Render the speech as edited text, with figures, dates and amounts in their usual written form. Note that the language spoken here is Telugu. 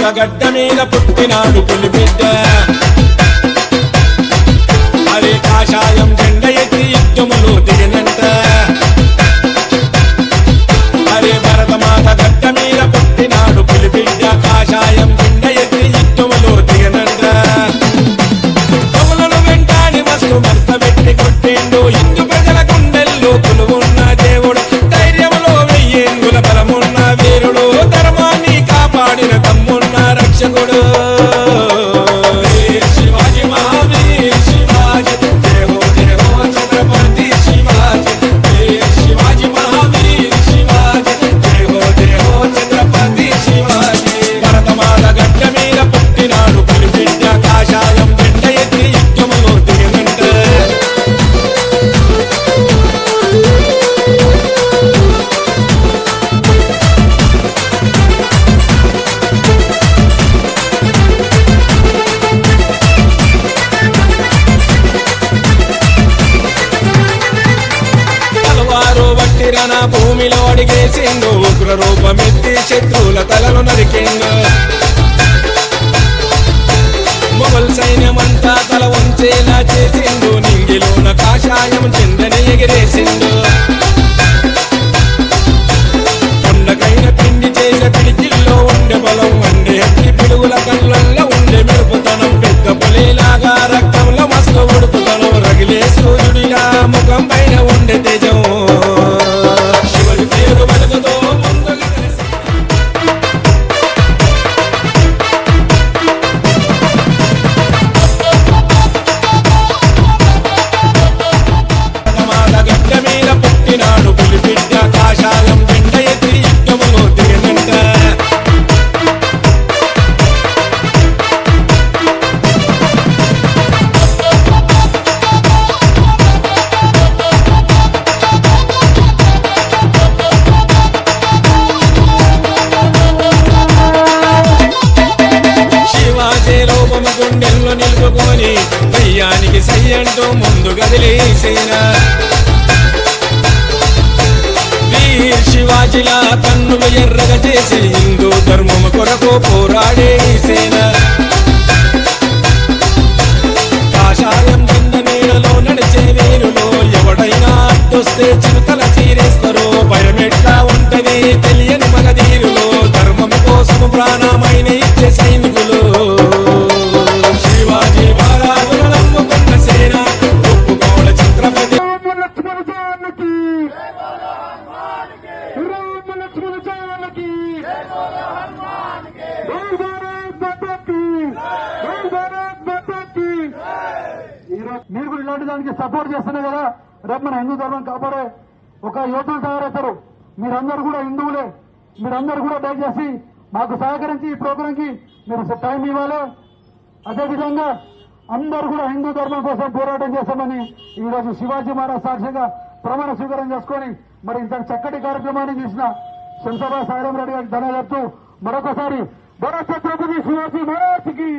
భరతమాత గడ్డ మీద పుట్టినాడు పులిబిడ్డ అదే కాషాయం జెండ ఎత్తి యుద్ధములో దిగినంట అదే భరతమాత గడ్డ మీద పుట్టినాడు పులిబిడ్డ కాషాయం జెండ ఎత్తి యుద్ధములో దిగినంట కవులను వెంటాడి మస్తు మర్త పెట్టి కొట్టిండు హిందూ ప్రజల గుండెల్లో కొలువున్న దేవుడు ధైర్యంలో వెయ్యేంగుల బలమున్న వీరుడు ధర్మాన్ని కాపాడిన తమ్మున్న రక్షకుడు శివాజీ మహావీర్ శివాజీ జయ హో ఛత్రపతి శివాజీ శివాజీ మహావీర్ శివాజీ జయ హో ఛత్రపతి శివాజీ భరతమాత గడ్డ మీద పుట్టినాడు పులిబిడ్డ కాషాయం జెండ ఎత్తి యుద్ధములో దిగినంట వట్టిరన భూమిలో అడిగేసిండు ఉగ్ర రూపమెత్తి శత్రువుల తలలు నరికిండు మొఘల్ సైన్యమంతా తల వంచేలా చేసిండు నింగిలోన కాషాయం చెందని ఎగిరేసిండు కొండకైన పిండి చేసే పిడికిల్లో ఉండే బలం వండే అగ్గి పిడుగుల కళ్ళల్లో ఉండే మెరుపుతనం పెద్ద పులిలాగా రక్తంలో మస్తు ఉడుపుతనం రగిలే సూర్యుడిలా ముఖం పైన ఉండే తేజం శివుడి పేరు వెలుగుతో ముందుగా గడ్డ మీద పుట్టినాడు పులిబిడ్డ కాషాయం జెండ ఎత్తి యుద్ధములో దిగినంట శివాజీ లోపము గుండెల్లో నిలుపుకొని దయ్యానికి సై అంటూ ముందు గదిలేసిన వీర్ శివాజీలా కన్నులు ఎర్రగా చేసి హిందూ ధర్మము కొరకు పోరాడే సేన కాషాయం కింద నీడలో నడిచే వీరులో ఎవడైనా అడ్డొస్తే చిరుతల తీరేస్తారు భయమెట్లా ఉంటది తెలియని మగధీరులో ధర్మం కోసం ప్రాణమైన ఇచ్చే సైనికులు శివాజీ మహారాజును నమ్ముకున్న సేన ఒప్పుకోల ఛత్రపతి మీరు కూడా ఇలాంటి దానికి సపోర్ట్ చేస్తున్నారు కదా రేపు మన హిందూ ధర్మం కాపాడే ఒక యోధులు తయారవుతారు. మీరందరూ కూడా హిందువులే, మీరందరూ కూడా దయచేసి మాకు సహకరించి ఈ ప్రోగ్రాం కి మీరు టైం ఇవ్వాలి. అదేవిధంగా అందరూ కూడా హిందూ ధర్మం కోసం పోరాటం చేస్తామని ఈ రోజు శివాజీ మహారాజ్ సాక్ష్యంగా ప్రమాణ స్వీకారం చేసుకొని మరి ఇంత చక్కటి కార్యక్రమాన్ని చేసిన శంషాబాద్ సాయిరాం రెడ్డి గారికి ధన్యవాదాలు చెప్తూ మరొకసారి భరత్ ఛత్రపతి శివాజీ మహారాజ్కి